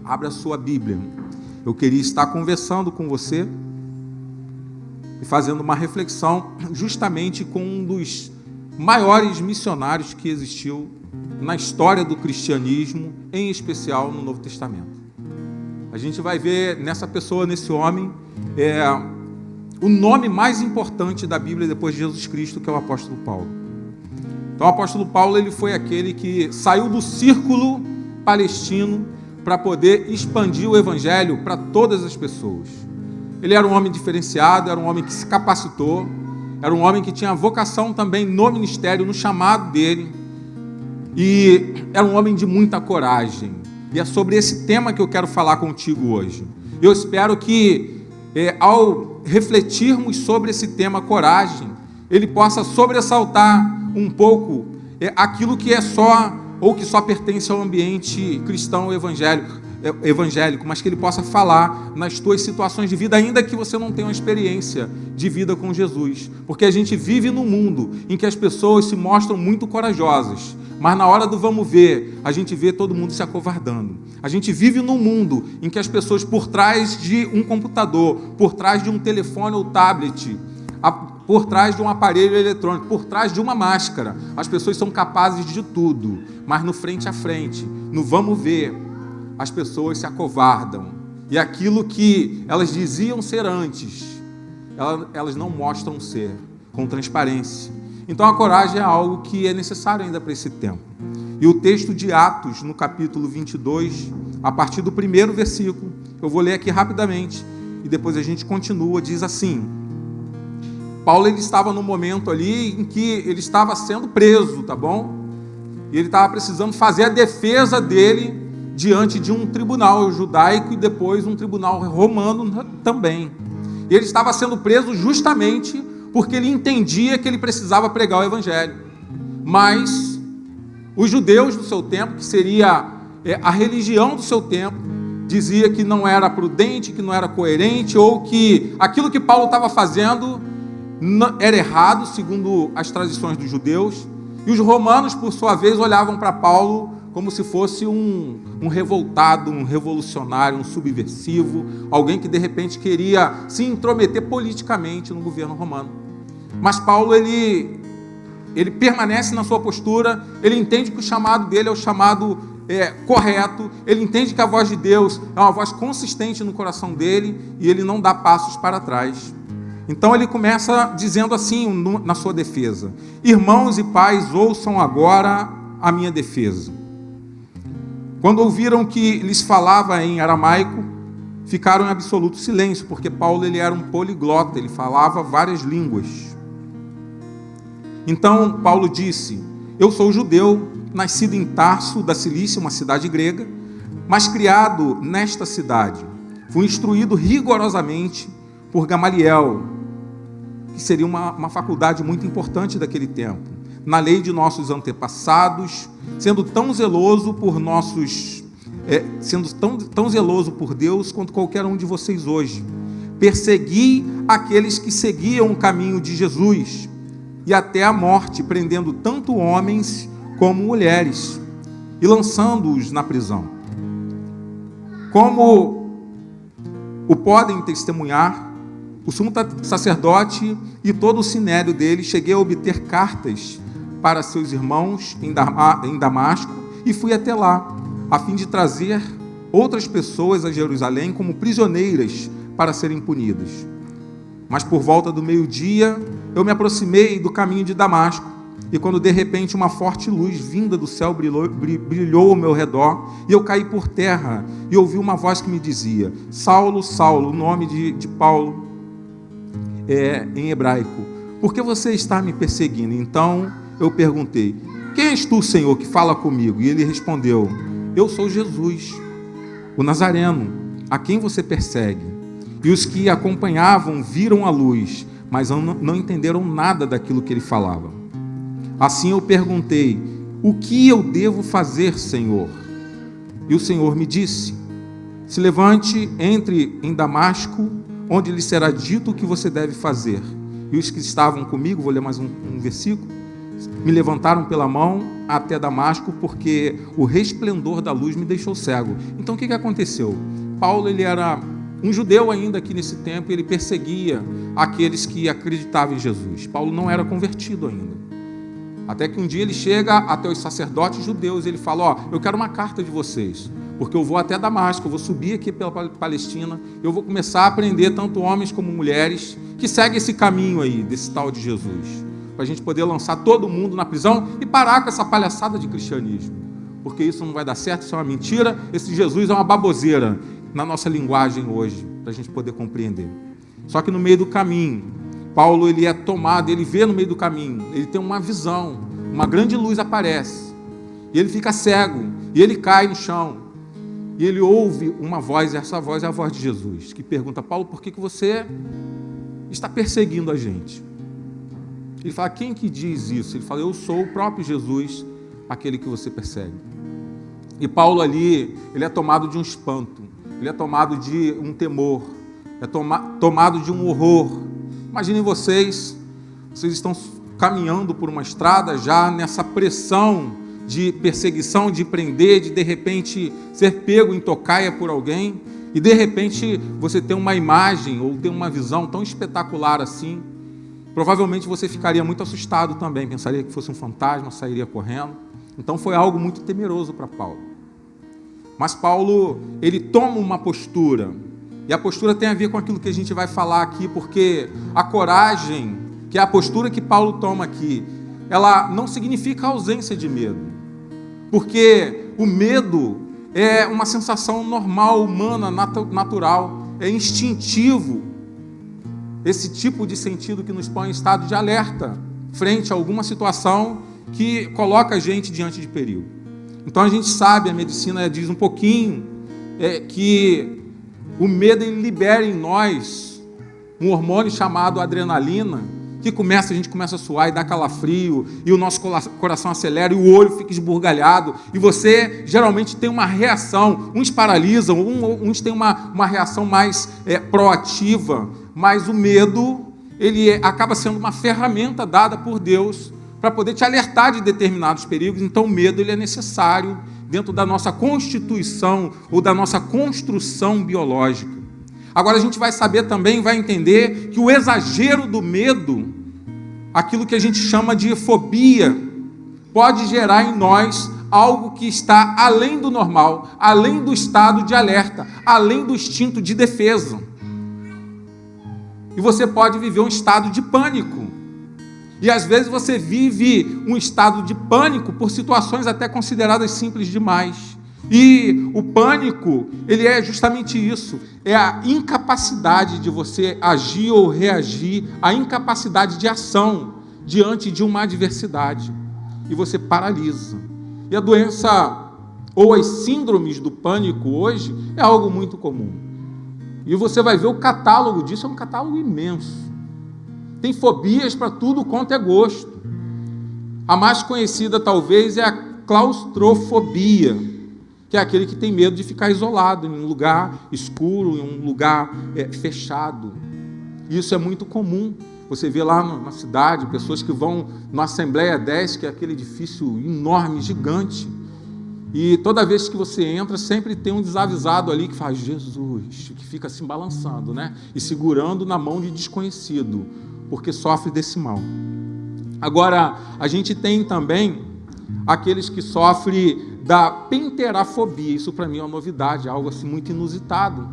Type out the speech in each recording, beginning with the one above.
Abra a sua Bíblia. Eu queria estar conversando com você e fazendo uma reflexão justamente com um dos maiores missionários que existiu na história do cristianismo, em especial no Novo Testamento. A gente vai ver nessa pessoa, nesse homem, o nome mais importante da Bíblia depois de Jesus Cristo, que é o apóstolo Paulo. Então, o apóstolo Paulo, ele foi aquele que saiu do círculo palestino para poder expandir o evangelho para todas as pessoas. Ele era um homem diferenciado, era um homem que se capacitou, era um homem que tinha vocação também no ministério, no chamado dele, e era um homem de muita coragem. E é sobre esse tema que eu quero falar contigo hoje. Eu espero que, ao refletirmos sobre esse tema coragem, ele possa sobressaltar um pouco aquilo que é só, ou que só pertence ao ambiente cristão evangélico, mas que ele possa falar nas tuas situações de vida, ainda que você não tenha uma experiência de vida com Jesus. Porque a gente vive num mundo em que as pessoas se mostram muito corajosas, mas na hora do vamos ver, a gente vê todo mundo se acovardando. A gente vive num mundo em que as pessoas, por trás de um computador, por trás de um telefone ou tablet, por trás de um aparelho eletrônico, por trás de uma máscara, as pessoas são capazes de tudo, mas no frente a frente, no vamos ver, as pessoas se acovardam. E aquilo que elas diziam ser antes, elas não mostram ser, com transparência. Então a coragem é algo que é necessário ainda para esse tempo. E o texto de Atos, no capítulo 22, a partir do primeiro versículo, eu vou ler aqui rapidamente, e depois a gente continua, diz assim: Paulo, ele estava num momento ali em que ele estava sendo preso, tá bom? E ele estava precisando fazer a defesa dele diante de um tribunal judaico e depois um tribunal romano também. E ele estava sendo preso justamente porque ele entendia que ele precisava pregar o evangelho. Mas os judeus do seu tempo, que seria a religião do seu tempo, dizia que não era prudente, que não era coerente, ou que aquilo que Paulo estava fazendo era errado, segundo as tradições dos judeus. E os romanos, por sua vez, olhavam para Paulo como se fosse um revoltado, um revolucionário, um subversivo, alguém que de repente queria se intrometer politicamente no governo romano. Mas Paulo, ele permanece na sua postura, ele entende que o chamado dele é o chamado correto, ele entende que a voz de Deus é uma voz consistente no coração dele e ele não dá passos para trás. Então ele começa dizendo assim na sua defesa: irmãos e pais, ouçam agora a minha defesa. Quando ouviram que lhes falava em aramaico, ficaram em absoluto silêncio, porque Paulo, ele era um poliglota, ele falava várias línguas. Então Paulo disse: eu sou judeu, nascido em Tarso da Cilícia, uma cidade grega, mas criado nesta cidade. Fui instruído rigorosamente por Gamaliel, que seria uma faculdade muito importante daquele tempo, na lei de nossos antepassados, sendo tão zeloso tão zeloso por Deus quanto qualquer um de vocês hoje. Persegui aqueles que seguiam o caminho de Jesus, e até a morte, prendendo tanto homens como mulheres, e lançando-os na prisão. Como o podem testemunhar, o sumo sacerdote e todo o sinédrio dele, cheguei a obter cartas para seus irmãos em Damasco, e fui até lá, a fim de trazer outras pessoas a Jerusalém como prisioneiras para serem punidas. Mas por volta do meio-dia, eu me aproximei do caminho de Damasco, e quando de repente uma forte luz vinda do céu brilhou ao meu redor, e eu caí por terra, e ouvi uma voz que me dizia: Saulo, Saulo, o nome de Paulo em hebraico, por que você está me perseguindo? Então eu perguntei: quem és tu, Senhor, que fala comigo? E ele respondeu: eu sou Jesus, o Nazareno, a quem você persegue. E os que acompanhavam viram a luz, mas não entenderam nada daquilo que ele falava. Assim eu perguntei: o que eu devo fazer, Senhor? E o Senhor me disse: se levante, entre em Damasco, onde lhe será dito o que você deve fazer. E os que estavam comigo, vou ler mais um versículo, Me levantaram pela mão até Damasco, porque o resplendor da luz me deixou cego. Então o que aconteceu? Paulo, ele era um judeu ainda aqui nesse tempo, ele perseguia aqueles que acreditavam em Jesus. Paulo não era convertido ainda. Até que um dia ele chega até os sacerdotes judeus, ele fala: eu quero uma carta de vocês, porque eu vou até Damasco, eu vou subir aqui pela Palestina, eu vou começar a aprender, tanto homens como mulheres, que seguem esse caminho aí, desse tal de Jesus, para a gente poder lançar todo mundo na prisão e parar com essa palhaçada de cristianismo, porque isso não vai dar certo, isso é uma mentira, esse Jesus é uma baboseira, na nossa linguagem hoje, para a gente poder compreender. Só que no meio do caminho, Paulo, ele é tomado, ele vê no meio do caminho, ele tem uma visão, uma grande luz aparece, e ele fica cego, e ele cai no chão, e ele ouve uma voz, e essa voz é a voz de Jesus, que pergunta: Paulo, por que você está perseguindo a gente? Ele fala: quem que diz isso? Ele fala: eu sou o próprio Jesus, aquele que você persegue. E Paulo ali, ele é tomado de um espanto, ele é tomado de um temor, é tomado de um horror. Imaginem vocês estão caminhando por uma estrada já nessa pressão de perseguição, de prender, de repente ser pego em tocaia por alguém, e de repente você tem uma imagem ou tem uma visão tão espetacular assim. Provavelmente você ficaria muito assustado também, pensaria que fosse um fantasma, sairia correndo. Então foi algo muito temeroso para Paulo. Mas Paulo, ele toma uma postura, e a postura tem a ver com aquilo que a gente vai falar aqui, porque a coragem, que é a postura que Paulo toma aqui, ela não significa ausência de medo, porque o medo é uma sensação normal, humana, natural, é instintivo, esse tipo de sentido que nos põe em estado de alerta, frente a alguma situação que coloca a gente diante de perigo. Então a gente sabe, a medicina diz um pouquinho, que o medo ele libera em nós um hormônio chamado adrenalina, que a gente começa a suar e dá calafrio, e o nosso coração acelera, e o olho fica esburgalhado, e você geralmente tem uma reação, uns paralisam, uns têm uma reação mais proativa, mas o medo, ele acaba sendo uma ferramenta dada por Deus, para poder te alertar de determinados perigos. Então o medo ele é necessário dentro da nossa constituição ou da nossa construção biológica. Agora a gente vai saber também, vai entender que o exagero do medo, aquilo que a gente chama de fobia, pode gerar em nós algo que está além do normal, além do estado de alerta, além do instinto de defesa. E você pode viver um estado de pânico. E às vezes você vive um estado de pânico por situações até consideradas simples demais. E o pânico, ele é justamente isso, é a incapacidade de você agir ou reagir, a incapacidade de ação diante de uma adversidade. E você paralisa. E a doença, ou as síndromes do pânico hoje, é algo muito comum. E você vai ver o catálogo disso, é um catálogo imenso. Tem fobias para tudo quanto é gosto. A mais conhecida, talvez, é a claustrofobia, que é aquele que tem medo de ficar isolado em um lugar escuro, em um lugar fechado. Isso é muito comum. Você vê lá na cidade, pessoas que vão na Assembleia 10, que é aquele edifício enorme, gigante, e toda vez que você entra, sempre tem um desavisado ali que faz Jesus, que fica assim balançando, né? E segurando na mão de desconhecido, porque sofre desse mal. Agora, a gente tem também aqueles que sofrem da penterafobia. Isso para mim é uma novidade, algo assim muito inusitado.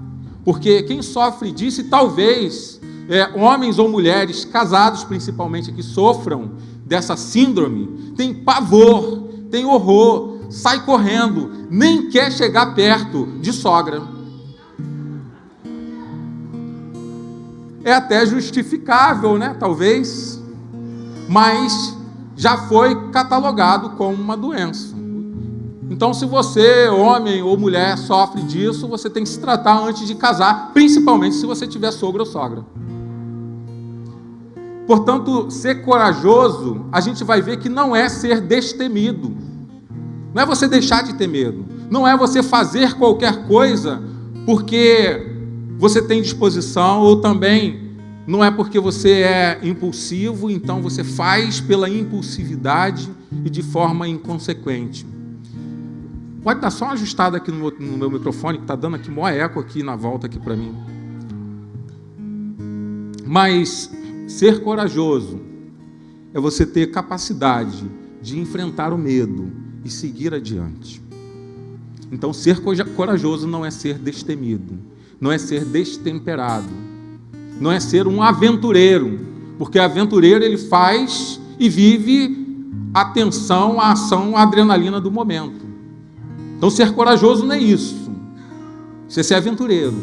Porque quem sofre disso, e talvez homens ou mulheres, casados principalmente, que sofram dessa síndrome, tem pavor, tem horror, sai correndo, nem quer chegar perto de sogra. É até justificável, né? Talvez, mas já foi catalogado como uma doença. Então, se você, homem ou mulher, sofre disso, você tem que se tratar antes de casar, principalmente se você tiver sogro ou sogra. Portanto, ser corajoso, a gente vai ver que não é ser destemido. Não é você deixar de ter medo. Não é você fazer qualquer coisa porque você tem disposição ou também Não é porque você é impulsivo, então você faz pela impulsividade e de forma inconsequente. Pode dar só uma ajustada aqui no meu microfone, que está dando aqui maior eco aqui na volta aqui para mim. Mas ser corajoso é você ter capacidade de enfrentar o medo e seguir adiante. Então, ser corajoso não é ser destemido, não é ser destemperado, não é ser um aventureiro, porque aventureiro ele faz e vive a tensão, a ação, a adrenalina do momento. Então, ser corajoso não é isso, isso é ser aventureiro.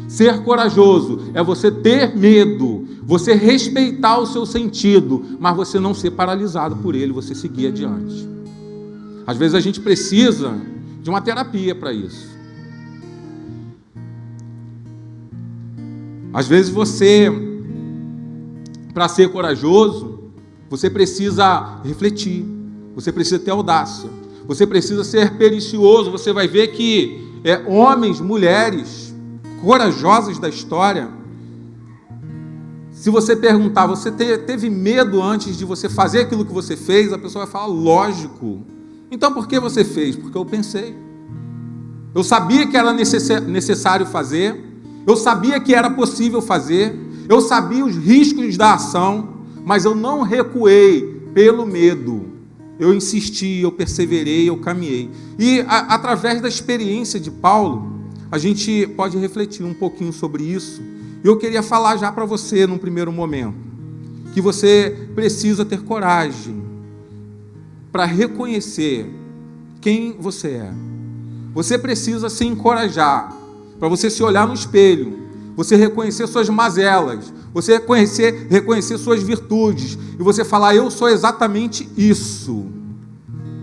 Ser corajoso é você ter medo, você respeitar o seu sentido, mas você não ser paralisado por ele, você seguir adiante. Às vezes a gente precisa de uma terapia para isso. Às vezes você, para ser corajoso, você precisa refletir, você precisa ter audácia, você precisa ser pericioso. Você vai ver que homens, mulheres corajosas da história, se você perguntar, você teve medo antes de você fazer aquilo que você fez? A pessoa vai falar, lógico. Então por que você fez? Porque eu pensei. Eu sabia que era necessário fazer, eu sabia que era possível fazer, eu sabia os riscos da ação, mas eu não recuei pelo medo. Eu insisti, eu perseverei, eu caminhei. E através da experiência de Paulo, a gente pode refletir um pouquinho sobre isso. E eu queria falar já para você, num primeiro momento, que você precisa ter coragem para reconhecer quem você é. Você precisa se encorajar, para você se olhar no espelho, você reconhecer suas mazelas, você reconhecer suas virtudes, e você falar, eu sou exatamente isso.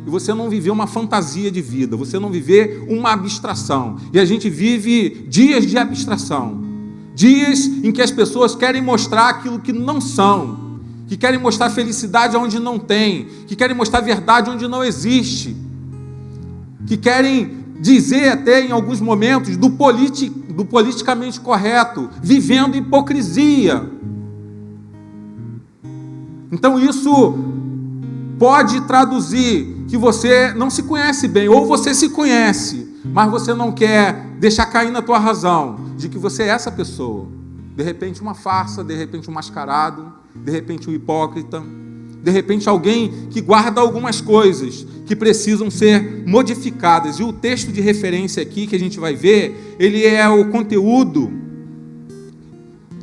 E você não viver uma fantasia de vida, você não viver uma abstração. E a gente vive dias de abstração, dias em que as pessoas querem mostrar aquilo que não são, que querem mostrar felicidade onde não tem, que querem mostrar verdade onde não existe, que querem dizer até em alguns momentos do politicamente correto, vivendo hipocrisia. Então isso pode traduzir que você não se conhece bem, ou você se conhece, mas você não quer deixar cair na tua razão de que você é essa pessoa. De repente uma farsa, de repente um mascarado, de repente um hipócrita, de repente alguém que guarda algumas coisas que precisam ser modificadas. E o texto de referência aqui que a gente vai ver, ele é o conteúdo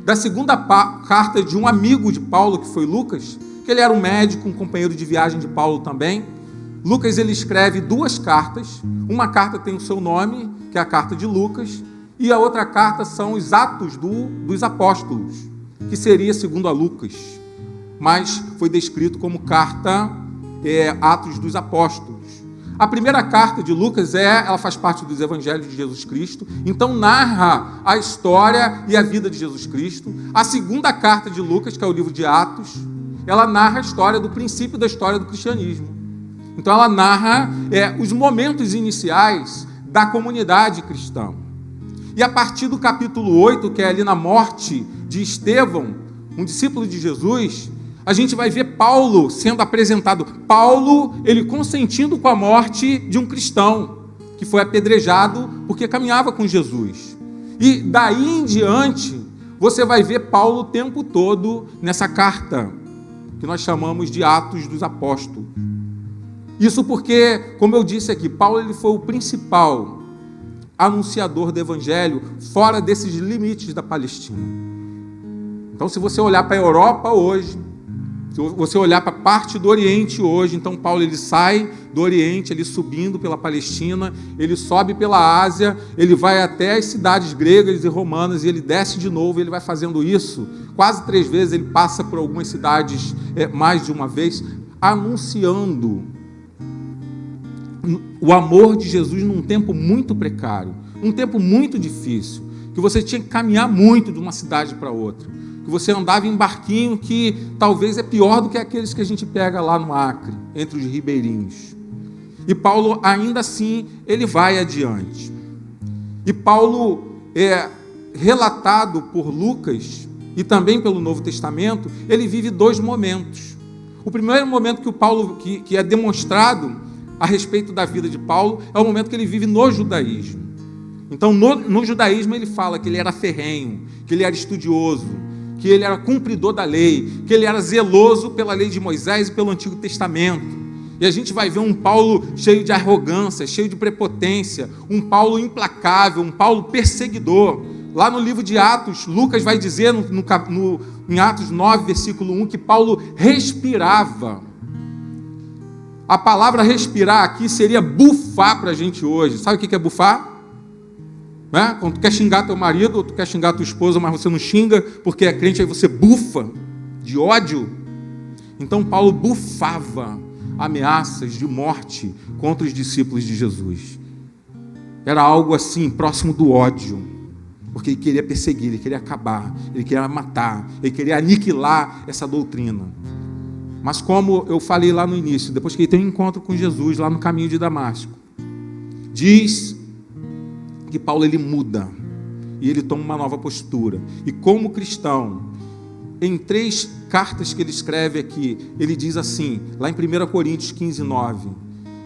da segunda carta de um amigo de Paulo, que foi Lucas, que ele era um médico, um companheiro de viagem de Paulo também. Lucas, ele escreve 2 cartas, uma carta tem o seu nome, que é a carta de Lucas, e a outra carta são os Atos dos Apóstolos, que seria segundo a Lucas, mas foi descrito como carta Atos dos Apóstolos. A primeira carta de Lucas ela faz parte dos Evangelhos de Jesus Cristo, então narra a história e a vida de Jesus Cristo. A segunda carta de Lucas, que é o livro de Atos, ela narra a história do princípio da história do cristianismo. Então ela narra os momentos iniciais da comunidade cristã. E a partir do capítulo 8, que é ali na morte de Estevão, um discípulo de Jesus, a gente vai ver Paulo sendo apresentado. Paulo, ele consentindo com a morte de um cristão, que foi apedrejado porque caminhava com Jesus. E daí em diante, você vai ver Paulo o tempo todo nessa carta, que nós chamamos de Atos dos Apóstolos. Isso porque, como eu disse aqui, Paulo ele foi o principal anunciador do Evangelho fora desses limites da Palestina. Então, se você olhar para a Europa hoje, se você olhar para a parte do Oriente hoje, então Paulo ele sai do Oriente, ele subindo pela Palestina, ele sobe pela Ásia, ele vai até as cidades gregas e romanas e ele desce de novo, ele vai fazendo isso quase 3 vezes, ele passa por algumas cidades mais de uma vez, anunciando o amor de Jesus num tempo muito precário, um tempo muito difícil, que você tinha que caminhar muito de uma cidade para outra, que você andava em barquinho que talvez é pior do que aqueles que a gente pega lá no Acre, entre os ribeirinhos. E Paulo, ainda assim, ele vai adiante. E Paulo é relatado por Lucas e também pelo Novo Testamento, ele vive dois momentos. O primeiro momento que o Paulo, que é demonstrado a respeito da vida de Paulo, é o momento que ele vive no judaísmo. Então, no judaísmo, ele fala que ele era ferrenho, que ele era estudioso, que ele era cumpridor da lei, que ele era zeloso pela lei de Moisés e pelo Antigo Testamento. E a gente vai ver um Paulo cheio de arrogância, cheio de prepotência, um Paulo implacável, um Paulo perseguidor. Lá no livro de Atos, Lucas vai dizer em Atos 9, versículo 1, que Paulo respirava. A palavra respirar aqui seria bufar para a gente hoje. Sabe o que é bufar? Né? Quando tu quer xingar teu marido, ou tu quer xingar tua esposa, mas você não xinga porque é crente, aí você bufa de ódio. Então Paulo bufava ameaças de morte contra os discípulos de Jesus. Era algo assim, próximo do ódio, porque ele queria perseguir, ele queria acabar, ele queria matar, ele queria aniquilar essa doutrina. Mas como eu falei lá no início, depois que ele tem um encontro com Jesus lá no caminho de Damasco, diz que Paulo ele muda e ele toma uma nova postura. E como cristão, em 3 cartas que ele escreve aqui, ele diz assim, lá em 1 Coríntios 15, 9,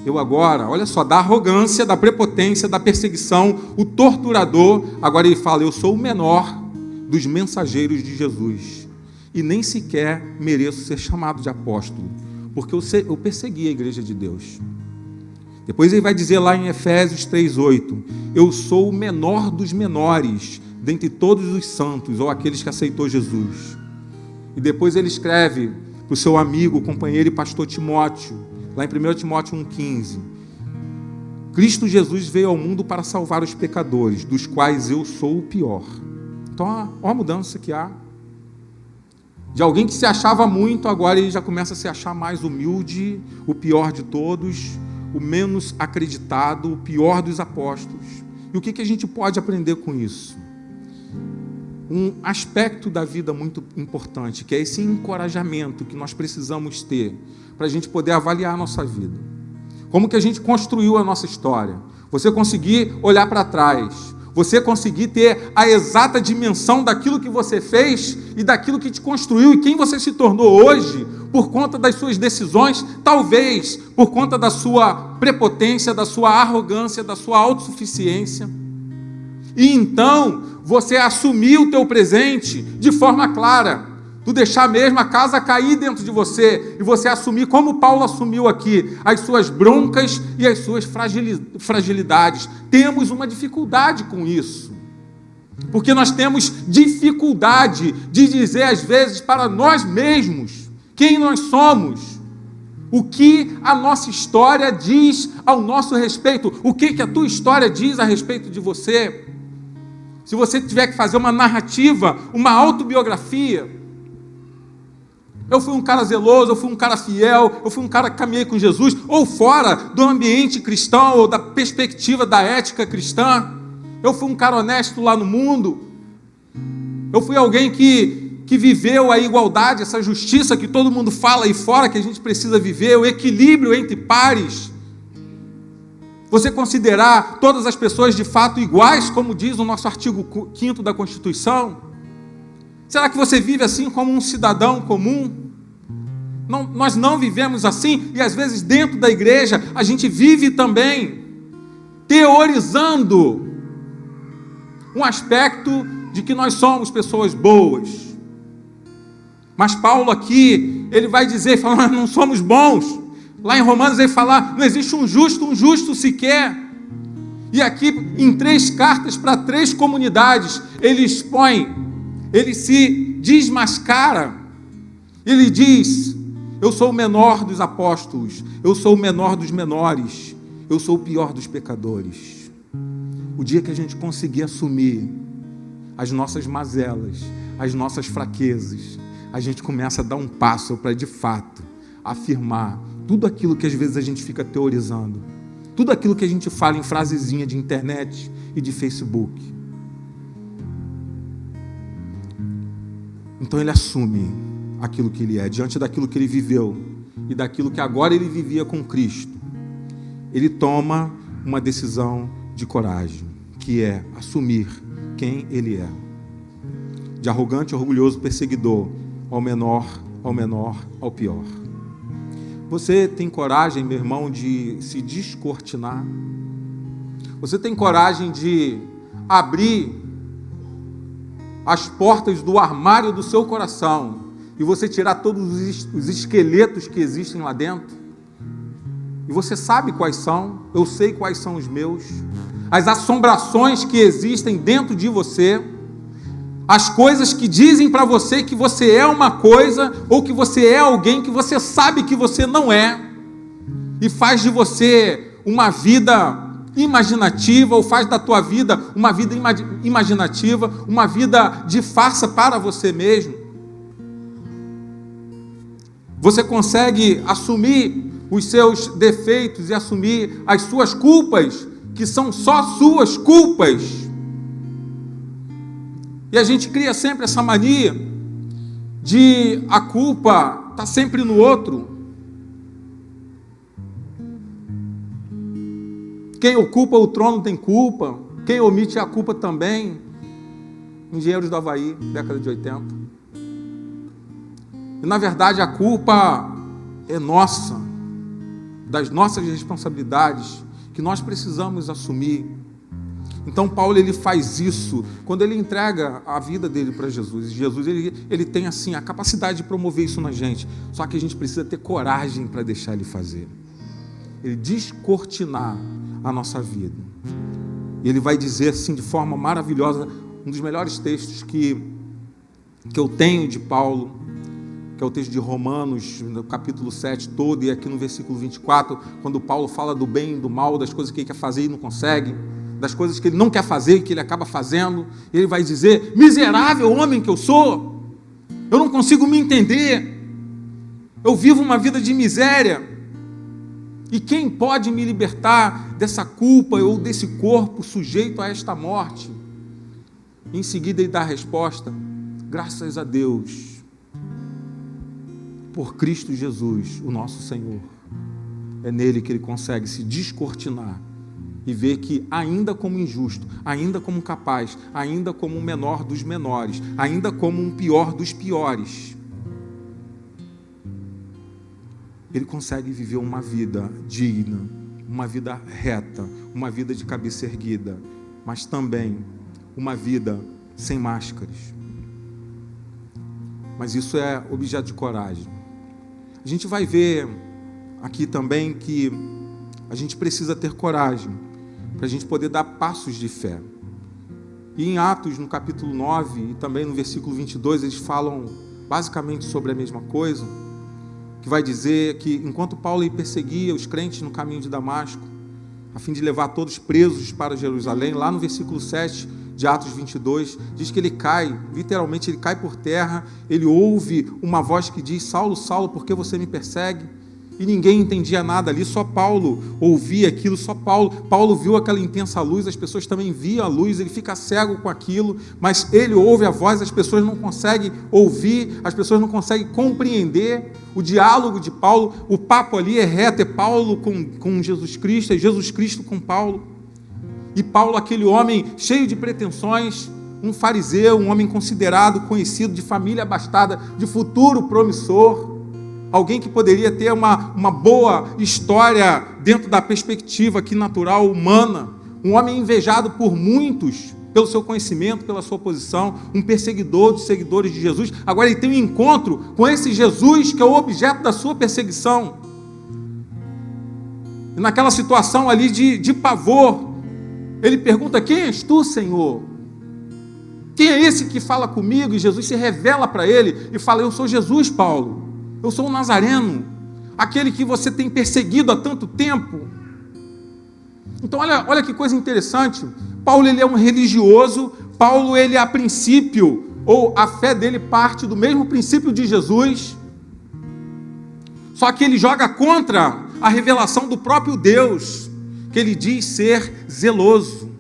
eu agora, olha só, da arrogância, da prepotência, da perseguição, o torturador, agora ele fala, eu sou o menor dos mensageiros de Jesus, e nem sequer mereço ser chamado de apóstolo, porque eu persegui a igreja de Deus. Depois ele vai dizer lá em Efésios 3,8, eu sou o menor dos menores, dentre todos os santos, ou aqueles que aceitou Jesus. E depois ele escreve para o seu amigo, companheiro e pastor Timóteo, lá em 1 Timóteo 1,15, Cristo Jesus veio ao mundo para salvar os pecadores, dos quais eu sou o pior. Então, olha a mudança que há. De alguém que se achava muito, agora ele já começa a se achar mais humilde, o pior de todos, o menos acreditado, o pior dos apóstolos. E o que a gente pode aprender com isso? Um aspecto da vida muito importante, que é esse encorajamento que nós precisamos ter para a gente poder avaliar a nossa vida. Como que a gente construiu a nossa história? Você conseguir olhar para trás, você conseguir ter a exata dimensão daquilo que você fez e daquilo que te construiu e quem você se tornou hoje por conta das suas decisões, talvez por conta da sua prepotência, da sua arrogância, da sua autossuficiência. E então, você assumir o teu presente de forma clara, tu deixar mesmo a casa cair dentro de você, e você assumir, como Paulo assumiu aqui, as suas broncas e as suas fragilidades. Temos uma dificuldade com isso, porque nós temos dificuldade de dizer às vezes para nós mesmos quem nós somos, o que a nossa história diz ao nosso respeito, o que a tua história diz a respeito de você. Se você tiver que fazer uma narrativa, uma autobiografia, eu fui um cara zeloso, eu fui um cara fiel, eu fui um cara que caminhei com Jesus, ou fora do ambiente cristão, ou da perspectiva da ética cristã, eu fui um cara honesto lá no mundo, eu fui alguém que viveu a igualdade, essa justiça que todo mundo fala aí fora que a gente precisa viver, o equilíbrio entre pares. Você considerar todas as pessoas de fato iguais, como diz o nosso artigo 5º da Constituição? Será que você vive assim como um cidadão comum? Não, nós não vivemos assim, e às vezes dentro da igreja a gente vive também teorizando um aspecto de que nós somos pessoas boas. Mas Paulo aqui, ele vai dizer, nós não somos bons. Lá em Romanos ele fala, não existe um justo sequer. E aqui em 3 cartas para 3 comunidades, ele expõe, ele se desmascara, ele diz, eu sou o menor dos apóstolos, eu sou o menor dos menores, eu sou o pior dos pecadores. O dia que a gente conseguir assumir as nossas mazelas, as nossas fraquezas, a gente começa a dar um passo para de fato afirmar tudo aquilo que às vezes a gente fica teorizando, tudo aquilo que a gente fala em frasezinha de internet e de Facebook. Então ele assume aquilo que ele é, diante daquilo que ele viveu e daquilo que agora ele vivia com Cristo. Ele toma uma decisão de coragem, que é assumir quem ele é. de arrogante e orgulhoso perseguidor, ao menor, ao pior. Você tem coragem, meu irmão, de se descortinar? Você tem coragem de abrir as portas do armário do seu coração e você tirar todos os esqueletos que existem lá dentro? E você sabe quais são, eu sei quais são os meus, as assombrações que existem dentro de você, as coisas que dizem para você que você é uma coisa, ou que você é alguém que você sabe que você não é, e faz de você uma vida imaginativa, ou faz da tua vida uma vida imaginativa, uma vida de farsa para você mesmo. Você consegue assumir os seus defeitos e assumir as suas culpas, que são só suas culpas. E a gente cria sempre essa mania de a culpa está sempre no outro. Quem ocupa o trono tem culpa, quem omite a culpa também. Engenheiros do Havaí, década de 80. E na verdade a culpa é nossa, das nossas responsabilidades, que nós precisamos assumir. Então Paulo ele faz isso quando ele entrega a vida dele para Jesus. Jesus ele tem assim a capacidade de promover isso na gente, só que a gente precisa ter coragem para deixar ele fazer. Ele descortinar a nossa vida. E ele vai dizer assim de forma maravilhosa, um dos melhores textos que eu tenho de Paulo, que é o texto de Romanos, no capítulo 7 todo, e aqui no versículo 24, quando Paulo fala do bem e do mal, das coisas que ele quer fazer e não consegue, das coisas que ele não quer fazer e que ele acaba fazendo. Ele vai dizer: miserável homem que eu sou, eu não consigo me entender, eu vivo uma vida de miséria, e quem pode me libertar dessa culpa ou desse corpo sujeito a esta morte? Em seguida ele dá a resposta: graças a Deus, por Cristo Jesus, o nosso Senhor. É nele que ele consegue se descortinar e ver que, ainda como injusto, ainda como capaz, ainda como um menor dos menores, ainda como um pior dos piores, ele consegue viver uma vida digna, uma vida reta, uma vida de cabeça erguida, mas também uma vida sem máscaras. Mas isso é objeto de coragem. A gente vai ver aqui também que a gente precisa ter coragem para a gente poder dar passos de fé. E em Atos, no capítulo 9, e também no versículo 22, eles falam basicamente sobre a mesma coisa, que vai dizer que enquanto Paulo perseguia os crentes no caminho de Damasco, a fim de levar todos presos para Jerusalém, lá no versículo 7 de Atos 22, diz que ele cai, literalmente ele cai por terra, ele ouve uma voz que diz: Saulo, Saulo, por que você me persegue? E ninguém entendia nada ali, só Paulo ouvia aquilo, só Paulo viu aquela intensa luz, as pessoas também viam a luz, ele fica cego com aquilo, mas ele ouve a voz, as pessoas não conseguem ouvir, as pessoas não conseguem compreender o diálogo de Paulo, o papo ali é reto, é Paulo com Jesus Cristo, é Jesus Cristo com Paulo, e Paulo, aquele homem cheio de pretensões, um fariseu, um homem considerado, conhecido, de família abastada, de futuro promissor, alguém que poderia ter uma boa história dentro da perspectiva aqui natural, humana, um homem invejado por muitos, pelo seu conhecimento, pela sua posição, um perseguidor dos seguidores de Jesus. Agora ele tem um encontro com esse Jesus que é o objeto da sua perseguição. E naquela situação ali de pavor, ele pergunta: quem és tu, Senhor? Quem é esse que fala comigo? E Jesus se revela para ele e fala: eu sou Jesus, Paulo. Eu sou o Nazareno, aquele que você tem perseguido há tanto tempo. Então olha que coisa interessante. Paulo ele é um religioso. Paulo ele a princípio, ou a fé dele parte do mesmo princípio de Jesus, só que ele joga contra a revelação do próprio Deus, que ele diz ser zeloso.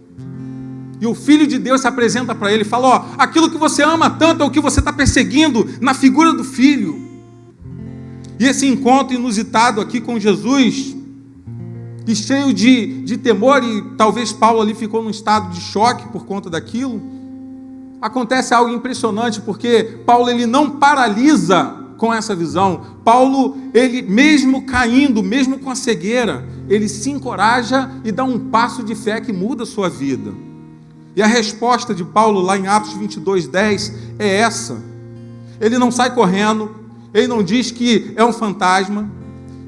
E o Filho de Deus se apresenta para ele e fala: ó, aquilo que você ama tanto é o que você está perseguindo na figura do Filho. E esse encontro inusitado aqui com Jesus, e cheio de temor, e talvez Paulo ali ficou num estado de choque por conta daquilo, acontece algo impressionante, porque Paulo ele não paralisa com essa visão. Paulo, ele mesmo caindo, mesmo com a cegueira, ele se encoraja e dá um passo de fé que muda a sua vida. E a resposta de Paulo lá em Atos 22:10 é essa. Ele não sai correndo, ele não diz que é um fantasma,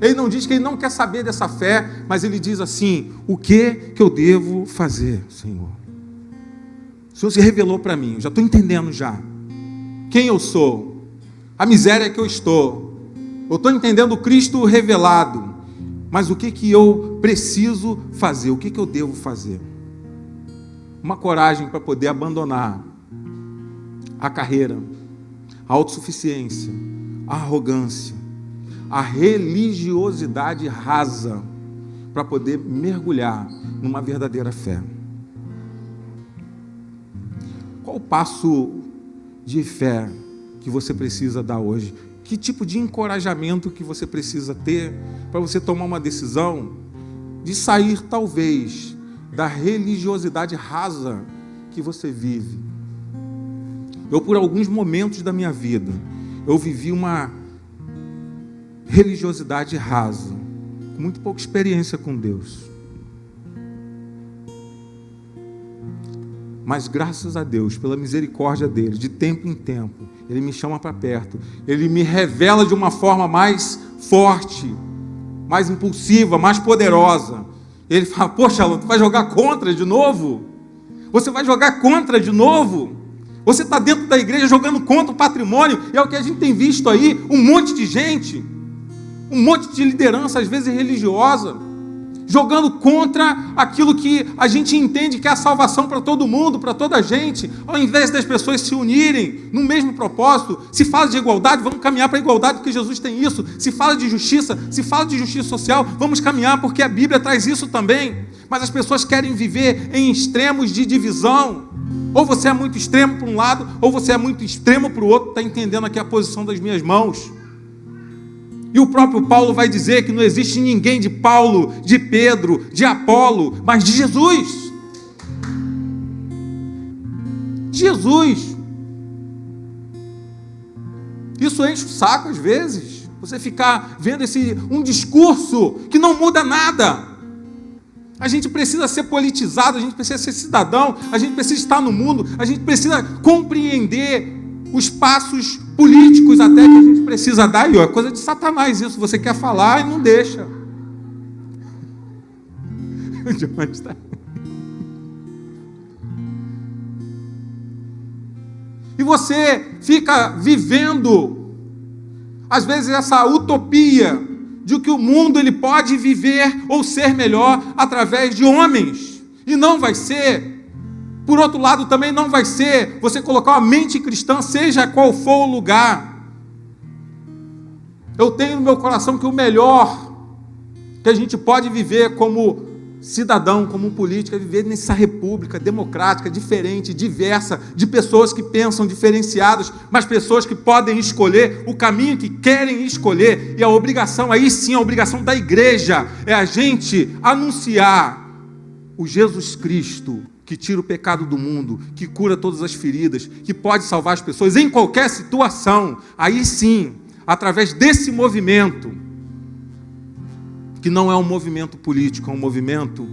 ele não diz que ele não quer saber dessa fé, mas ele diz assim: o que eu devo fazer, Senhor? O Senhor se revelou para mim, eu já estou entendendo já quem eu sou, a miséria que eu estou entendendo o Cristo revelado, mas o que eu preciso fazer, o que eu devo fazer? Uma coragem para poder abandonar a carreira, a autossuficiência, a arrogância, a religiosidade rasa, para poder mergulhar numa verdadeira fé. Qual o passo de fé que você precisa dar hoje? Que tipo de encorajamento que você precisa ter para você tomar uma decisão de sair, talvez, da religiosidade rasa que você vive? Eu, por alguns momentos da minha vida, eu vivi uma religiosidade rasa, com muito pouca experiência com Deus. Mas graças a Deus, pela misericórdia dele, de tempo em tempo, ele me chama para perto, ele me revela de uma forma mais forte, mais impulsiva, mais poderosa. Ele fala: poxa, Alan, tu vai jogar contra de novo? Você vai jogar contra de novo? Você está dentro da igreja jogando contra o patrimônio, e é o que a gente tem visto aí, um monte de gente, um monte de liderança, às vezes religiosa, jogando contra aquilo que a gente entende que é a salvação para todo mundo, para toda a gente, ao invés das pessoas se unirem no mesmo propósito. Se fala de igualdade, vamos caminhar para a igualdade, porque Jesus tem isso. Se fala de justiça, se fala de justiça social, vamos caminhar, porque a Bíblia traz isso também. Mas as pessoas querem viver em extremos de divisão. Ou você é muito extremo para um lado, ou você é muito extremo para o outro. Está entendendo aqui a posição das minhas mãos? E o próprio Paulo vai dizer que não existe ninguém de Paulo, de Pedro, de Apolo, mas de Jesus. Jesus. Isso enche o saco às vezes. Você ficar vendo um discurso que não muda nada. A gente precisa ser politizado, a gente precisa ser cidadão, a gente precisa estar no mundo, a gente precisa compreender os passos políticos até que a gente precisa dar. E ó, é coisa de Satanás isso, você quer falar e não deixa. E você fica vivendo, às vezes, essa utopia de que o mundo ele pode viver ou ser melhor através de homens, e não vai ser. Por outro lado, também não vai ser você colocar uma mente cristã, seja qual for o lugar. Eu tenho no meu coração que o melhor que a gente pode viver como cidadão, como político, é viver nessa república democrática, diferente, diversa, de pessoas que pensam diferenciadas, mas pessoas que podem escolher o caminho que querem escolher. E a obrigação, aí sim, a obrigação da igreja é a gente anunciar o Jesus Cristo, que tira o pecado do mundo, que cura todas as feridas, que pode salvar as pessoas em qualquer situação. Aí sim, através desse movimento, que não é um movimento político, é um movimento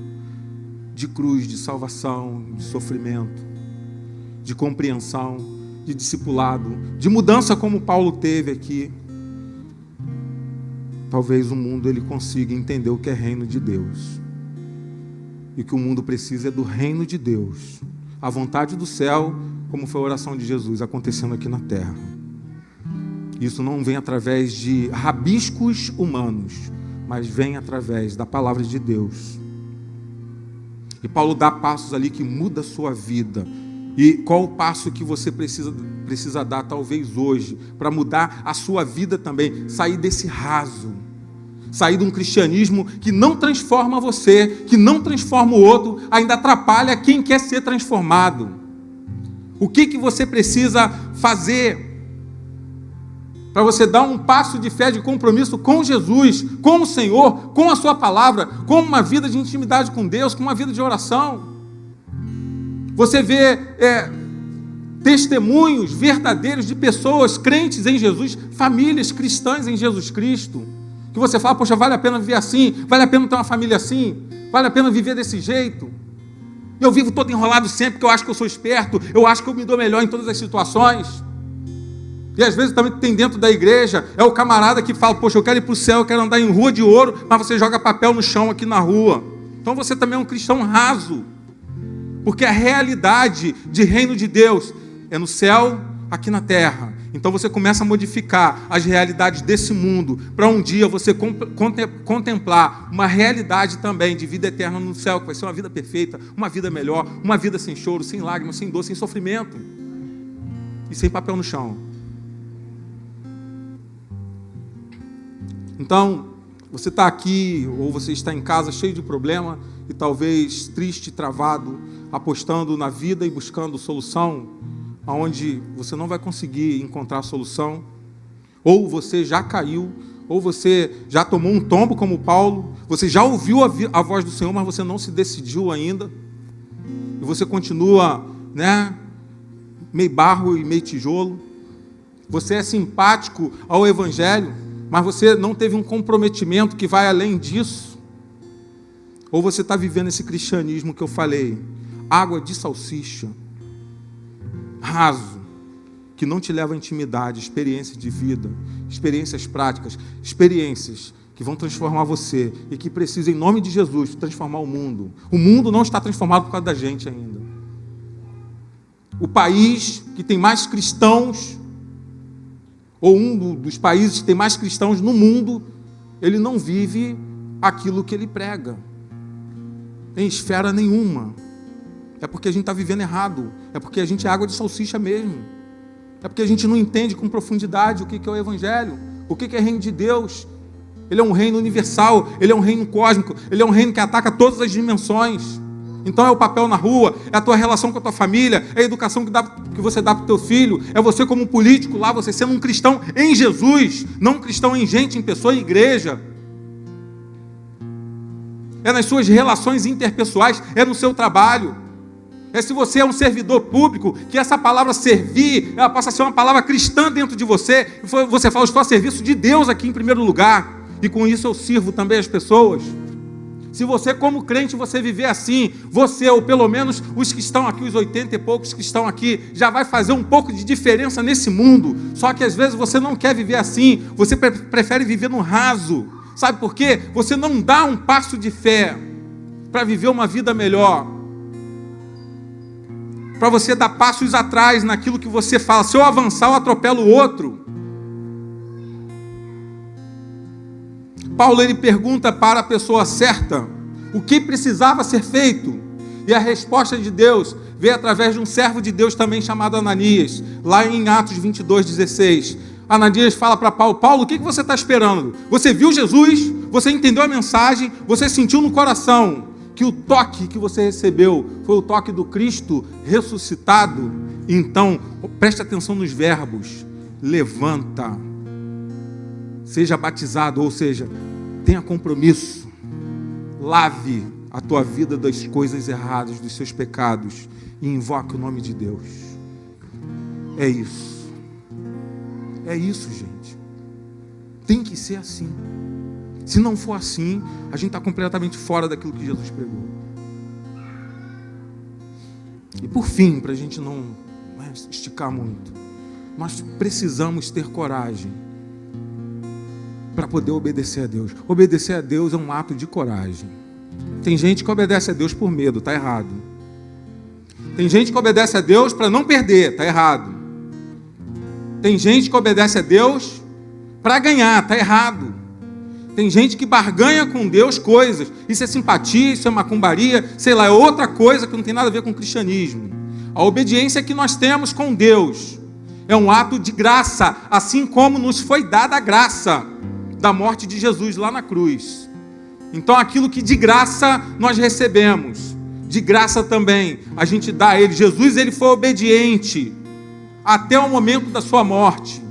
de cruz, de salvação, de sofrimento, de compreensão, de discipulado, de mudança como Paulo teve aqui. Talvez o mundo ele consiga entender o que é reino de Deus. E o que o mundo precisa é do reino de Deus. A vontade do céu, como foi a oração de Jesus, acontecendo aqui na terra. Isso não vem através de rabiscos humanos, mas vem através da palavra de Deus. E Paulo dá passos ali que muda a sua vida. E qual o passo que você precisa dar, talvez hoje, para mudar a sua vida também? Sair desse raso. Sair de um cristianismo que não transforma você, que não transforma o outro, ainda atrapalha quem quer ser transformado. O que você precisa fazer para você dar um passo de fé, de compromisso com Jesus, com o Senhor, com a sua palavra, com uma vida de intimidade com Deus, com uma vida de oração? Você vê testemunhos verdadeiros de pessoas crentes em Jesus, famílias cristãs em Jesus Cristo, que você fala, poxa, vale a pena viver assim, vale a pena ter uma família assim, vale a pena viver desse jeito. Eu vivo todo enrolado sempre, porque eu acho que eu sou esperto, eu acho que eu me dou melhor em todas as situações. E às vezes também tem dentro da igreja, é o camarada que fala, poxa, eu quero ir para o céu, eu quero andar em rua de ouro, mas você joga papel no chão aqui na rua. Então você também é um cristão raso, porque a realidade de reino de Deus é no céu, aqui na terra. Então você começa a modificar as realidades desse mundo, para um dia você contemplar uma realidade também de vida eterna no céu, que vai ser uma vida perfeita, uma vida melhor, uma vida sem choro, sem lágrimas, sem dor, sem sofrimento e sem papel no chão. Então, você está aqui, ou você está em casa cheio de problema, e talvez triste, travado, apostando na vida e buscando solução, onde você não vai conseguir encontrar a solução, ou você já caiu, ou você já tomou um tombo como Paulo, você já ouviu a voz do Senhor, mas você não se decidiu ainda, e você continua, meio barro e meio tijolo. Você é simpático ao Evangelho, mas você não teve um comprometimento que vai além disso. Ou você está vivendo esse cristianismo que eu falei, água de salsicha, raso, que não te leva à intimidade, experiência de vida, experiências práticas, experiências que vão transformar você e que precisam, em nome de Jesus, transformar o mundo. O mundo não está transformado por causa da gente ainda. O país que tem mais cristãos, ou um dos países que tem mais cristãos no mundo, ele não vive aquilo que ele prega, em esfera nenhuma. É porque a gente está vivendo errado, é porque a gente é água de salsicha mesmo, é porque a gente não entende com profundidade o que é o Evangelho, o que é o reino de Deus. Ele é um reino universal, ele é um reino cósmico, ele é um reino que ataca todas as dimensões. Então é o papel na rua, é a tua relação com a tua família, é a educação que você dá para o teu filho, é você como político lá, você sendo um cristão em Jesus, não um cristão em gente, em pessoa, em igreja. É nas suas relações interpessoais, é no seu trabalho. É se você é um servidor público, que essa palavra servir, ela possa ser uma palavra cristã dentro de você. Você fala, estou a serviço de Deus aqui em primeiro lugar, e com isso eu sirvo também as pessoas. Se você, como crente, você viver assim, você, ou pelo menos os que estão aqui, os 80 e poucos que estão aqui, já vai fazer um pouco de diferença nesse mundo. Só que às vezes você não quer viver assim, você prefere viver no raso. Sabe por quê? Você não dá um passo de fé para viver uma vida melhor. Para você dar passos atrás naquilo que você fala. Se eu avançar, eu atropelo o outro. Paulo, ele pergunta para a pessoa certa o que precisava ser feito, e a resposta de Deus veio através de um servo de Deus também chamado Ananias, lá em Atos 22:16. Ananias fala para Paulo, Paulo, o que você está esperando? Você viu Jesus, você entendeu a mensagem, você sentiu no coração que o toque que você recebeu foi o toque do Cristo ressuscitado? Então, preste atenção nos verbos, levanta, seja batizado, ou seja, tenha compromisso, lave a tua vida das coisas erradas, dos seus pecados, e invoque o nome de Deus. É isso. É isso, gente. Tem que ser assim. Se não for assim, a gente está completamente fora daquilo que Jesus pregou. E por fim, para a gente não esticar muito, nós precisamos ter coragem para poder obedecer a Deus. Obedecer a Deus é um ato de coragem. Tem gente que obedece a Deus por medo, está errado. Tem gente que obedece a Deus para não perder, está errado. Tem gente que obedece a Deus para ganhar, está errado. Tem gente que barganha com Deus coisas. Isso é simpatia, isso é macumbaria, sei lá, é outra coisa que não tem nada a ver com o cristianismo. A obediência que nós temos com Deus é um ato de graça, assim como nos foi dada a graça da morte de Jesus lá na cruz. Então aquilo que de graça nós recebemos, de graça também a gente dá a Ele. Jesus, ele foi obediente até o momento da sua morte.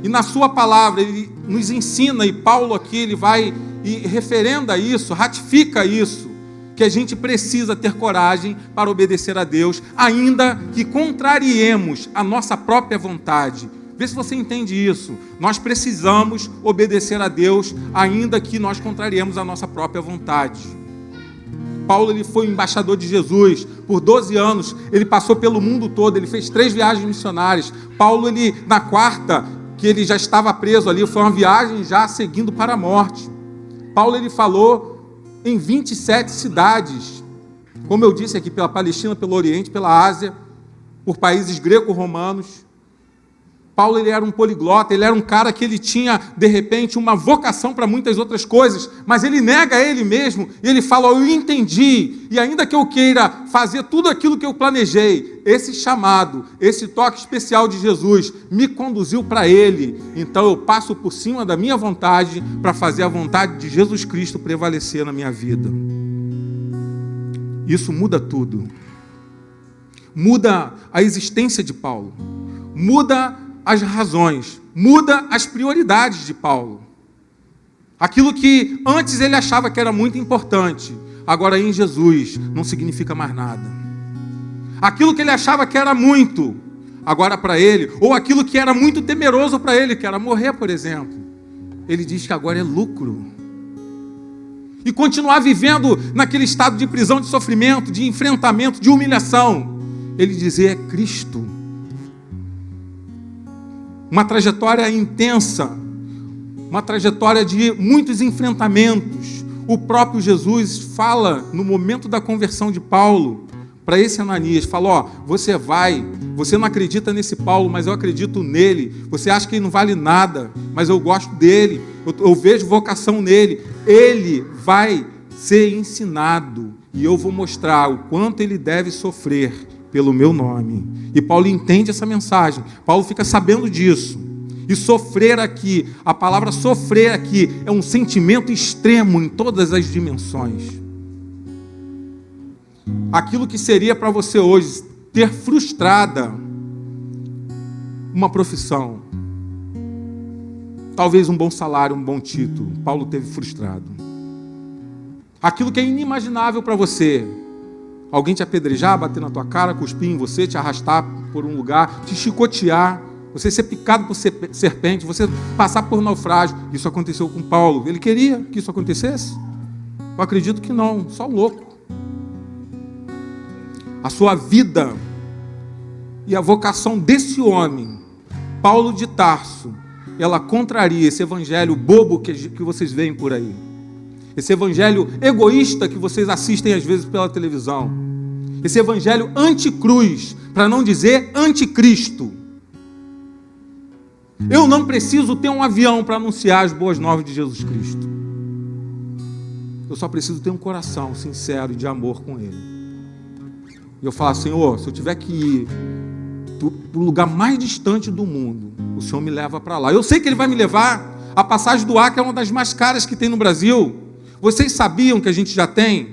E na sua palavra ele nos ensina, e Paulo aqui ele vai e referenda isso, ratifica isso, que a gente precisa ter coragem para obedecer a Deus, ainda que contrariemos a nossa própria vontade. Vê se você entende isso. Nós precisamos obedecer a Deus, ainda que nós contrariemos a nossa própria vontade. Paulo, ele foi embaixador de Jesus por 12 anos, ele passou pelo mundo todo, ele fez 3 viagens missionárias. Paulo, na quarta, que ele já estava preso ali, foi uma viagem já seguindo para a morte. Paulo, ele falou em 27 cidades, como eu disse aqui, pela Palestina, pelo Oriente, pela Ásia, por países greco-romanos. Paulo, ele era um poliglota, ele era um cara que ele tinha, de repente, uma vocação para muitas outras coisas, mas ele nega a ele mesmo, e ele fala, eu entendi, e ainda que eu queira fazer tudo aquilo que eu planejei, esse chamado, esse toque especial de Jesus, me conduziu para ele, então eu passo por cima da minha vontade, para fazer a vontade de Jesus Cristo prevalecer na minha vida. Isso muda tudo. Muda a existência de Paulo, muda as razões, muda as prioridades de Paulo. Aquilo que antes ele achava que era muito importante, agora em Jesus não significa mais nada. Aquilo que ele achava que era muito, agora para ele, ou aquilo que era muito temeroso para ele, que era morrer, por exemplo, ele diz que agora é lucro. E continuar vivendo naquele estado de prisão, de sofrimento, de enfrentamento, de humilhação, ele dizer é Cristo. Uma trajetória intensa, uma trajetória de muitos enfrentamentos. O próprio Jesus fala, no momento da conversão de Paulo, para esse Ananias, fala, você não acredita nesse Paulo, mas eu acredito nele, você acha que ele não vale nada, mas eu gosto dele, eu vejo vocação nele, ele vai ser ensinado, e eu vou mostrar o quanto ele deve sofrer pelo meu nome. E Paulo entende essa mensagem, Paulo fica sabendo disso. E sofrer aqui, a palavra sofrer aqui, é um sentimento extremo em todas as dimensões. Aquilo que seria para você hoje ter frustrada uma profissão, talvez um bom salário, um bom título, Paulo teve frustrado. Aquilo que é inimaginável para você, alguém te apedrejar, bater na tua cara, cuspir em você, te arrastar por um lugar, te chicotear, você ser picado por serpente, você passar por naufrágio. Isso aconteceu com Paulo. Ele queria que isso acontecesse? Eu acredito que não, só louco. A sua vida e a vocação desse homem, Paulo de Tarso, ela contraria esse evangelho bobo que vocês veem por aí. Esse evangelho egoísta que vocês assistem às vezes pela televisão. Esse evangelho anticruz, para não dizer anticristo. Eu não preciso ter um avião para anunciar as boas novas de Jesus Cristo. Eu só preciso ter um coração sincero e de amor com Ele. E eu falo, Senhor, se eu tiver que ir para o lugar mais distante do mundo, o Senhor me leva para lá. Eu sei que Ele vai me levar. A passagem do Acre é uma das mais caras que tem no Brasil. Vocês sabiam que a gente já tem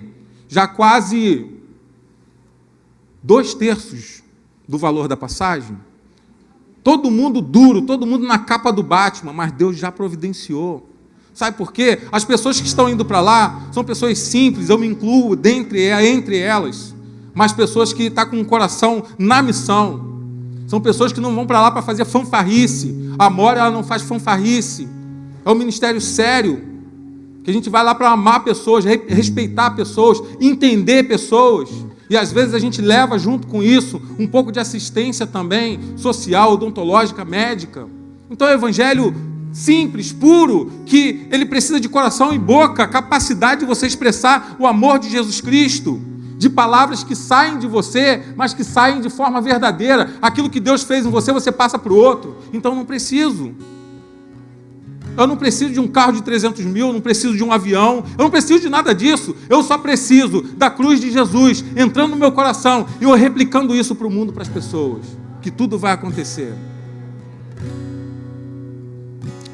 quase 2/3 do valor da passagem? Todo mundo duro, todo mundo na capa do Batman, mas Deus já providenciou. Sabe por quê? As pessoas que estão indo para lá são pessoas simples, eu me incluo entre elas, mas pessoas que estão com o coração na missão. São pessoas que não vão para lá para fazer fanfarrice. A Mora, ela não faz fanfarrice. É um ministério sério, que a gente vai lá para amar pessoas, respeitar pessoas, entender pessoas. E às vezes a gente leva junto com isso um pouco de assistência também, social, odontológica, médica. Então é um evangelho simples, puro, que ele precisa de coração e boca, capacidade de você expressar o amor de Jesus Cristo, de palavras que saem de você, mas que saem de forma verdadeira. Aquilo que Deus fez em você, você passa para o outro. Então não preciso. Eu não preciso de um carro de 300 mil, eu não preciso de um avião, eu não preciso de nada disso. Eu só preciso da cruz de Jesus entrando no meu coração e eu replicando isso para o mundo, para as pessoas, que tudo vai acontecer.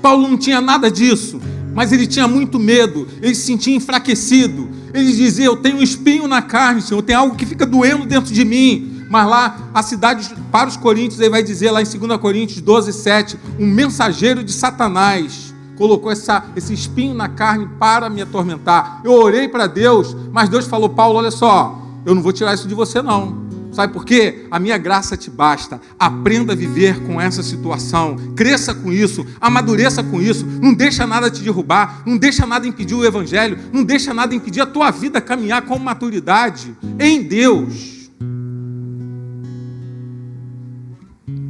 Paulo não tinha nada disso, mas ele tinha muito medo, ele se sentia enfraquecido. Ele dizia, eu tenho um espinho na carne, Senhor, tem algo que fica doendo dentro de mim. Mas lá, a cidade, para os coríntios, ele vai dizer lá em 2 Coríntios 12:7, um mensageiro de Satanás colocou esse espinho na carne para me atormentar. Eu orei para Deus, mas Deus falou: Paulo, olha só, eu não vou tirar isso de você não. Sabe por quê? A minha graça te basta. Aprenda a viver com essa situação. Cresça com isso, amadureça com isso. Não deixa nada te derrubar, não deixa nada impedir o evangelho, não deixa nada impedir a tua vida caminhar com maturidade em Deus.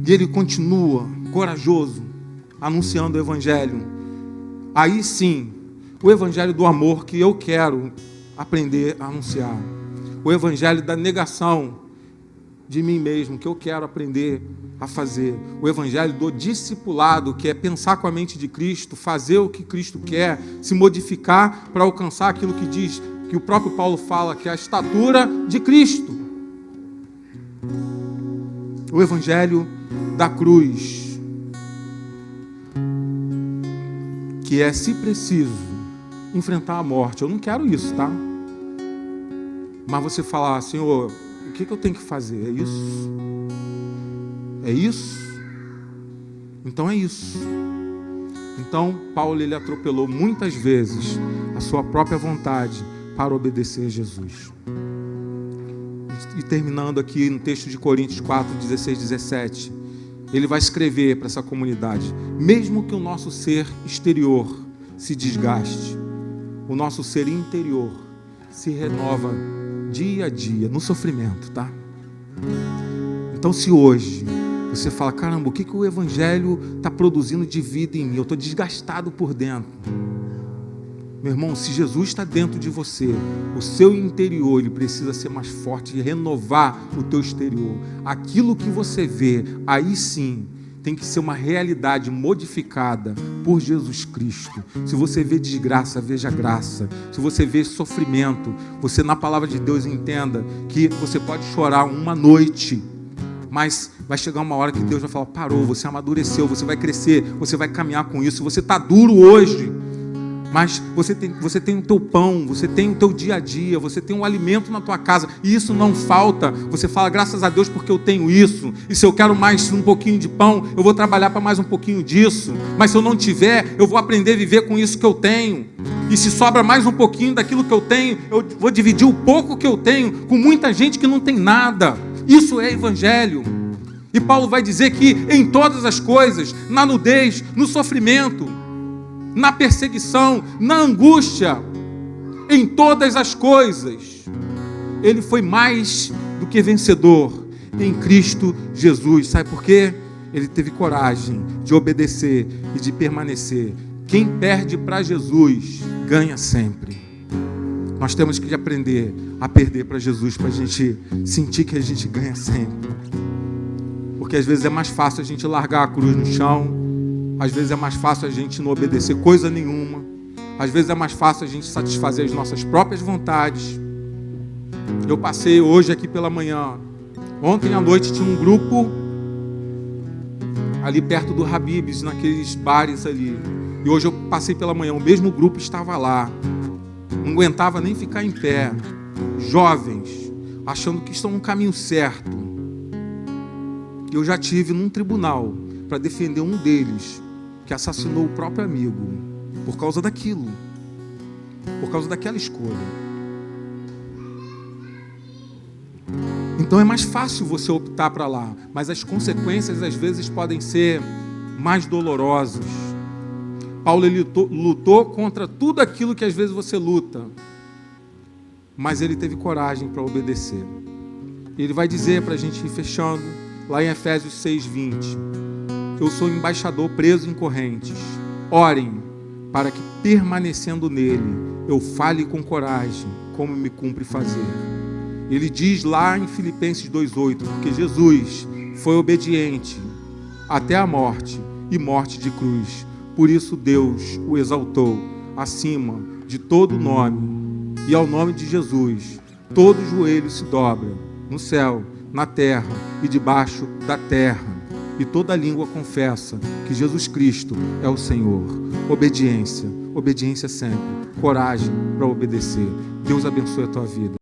E ele continua corajoso, anunciando o evangelho. Aí sim, o evangelho do amor que eu quero aprender a anunciar. O evangelho da negação de mim mesmo, que eu quero aprender a fazer. O evangelho do discipulado, que é pensar com a mente de Cristo, fazer o que Cristo quer, se modificar para alcançar aquilo que diz, que o próprio Paulo fala, que é a estatura de Cristo. O evangelho da cruz, que é, se preciso, enfrentar a morte. Eu não quero isso, tá? Mas você falar: Senhor, o que eu tenho que fazer? É isso? É isso? Então é isso. Então Paulo, ele atropelou muitas vezes a sua própria vontade para obedecer a Jesus. E terminando aqui no texto de Coríntios 4, 16, 17, ele vai escrever para essa comunidade: mesmo que o nosso ser exterior se desgaste, o nosso ser interior se renova dia a dia, no sofrimento, tá? Então, se hoje você fala: caramba, o que o evangelho está produzindo de vida em mim? Eu estou desgastado por dentro. Meu irmão, se Jesus está dentro de você, o seu interior, ele precisa ser mais forte e renovar o teu exterior. Aquilo que você vê, aí sim, tem que ser uma realidade modificada por Jesus Cristo. Se você vê desgraça, veja graça. Se você vê sofrimento, você, na palavra de Deus, entenda que você pode chorar uma noite, mas vai chegar uma hora que Deus vai falar: parou, você amadureceu, você vai crescer, você vai caminhar com isso. Você está duro hoje, mas você tem o teu pão, você tem o teu dia a dia, você tem um alimento na tua casa, e isso não falta. Você fala: graças a Deus porque eu tenho isso, e se eu quero mais um pouquinho de pão, eu vou trabalhar para mais um pouquinho disso, mas se eu não tiver, eu vou aprender a viver com isso que eu tenho, e se sobra mais um pouquinho daquilo que eu tenho, eu vou dividir o pouco que eu tenho com muita gente que não tem nada. Isso é evangelho. E Paulo vai dizer que em todas as coisas, na nudez, no sofrimento, na perseguição, na angústia, em todas as coisas, ele foi mais do que vencedor em Cristo Jesus. Sabe por quê? Ele teve coragem de obedecer e de permanecer. Quem perde para Jesus, ganha sempre. Nós temos que aprender a perder para Jesus, para a gente sentir que a gente ganha sempre. Porque às vezes é mais fácil a gente largar a cruz no chão, às vezes é mais fácil a gente não obedecer coisa nenhuma, às vezes é mais fácil a gente satisfazer as nossas próprias vontades. Eu passei hoje aqui pela manhã, ontem à noite tinha um grupo ali perto do Habib's, naqueles bares ali, e hoje eu passei pela manhã, o mesmo grupo estava lá, não aguentava nem ficar em pé, jovens, achando que estão no caminho certo. Eu já tive num tribunal para defender um deles que assassinou o próprio amigo por causa daquilo, por causa daquela escolha. Então é mais fácil você optar para lá, mas as consequências às vezes podem ser mais dolorosas. Paulo, ele lutou contra tudo aquilo que às vezes você luta, mas ele teve coragem para obedecer. Ele vai dizer para a gente ir fechando, lá em Efésios 6:20, eu sou embaixador preso em correntes. Orem para que, permanecendo nele, eu fale com coragem, como me cumpre fazer. Ele diz lá em Filipenses 2:8, porque Jesus foi obediente até a morte, e morte de cruz. Por isso Deus o exaltou acima de todo nome, e ao nome de Jesus todo joelho se dobra, no céu, na terra e debaixo da terra, e toda língua confessa que Jesus Cristo é o Senhor. Obediência, obediência sempre, coragem para obedecer. Deus abençoe a tua vida.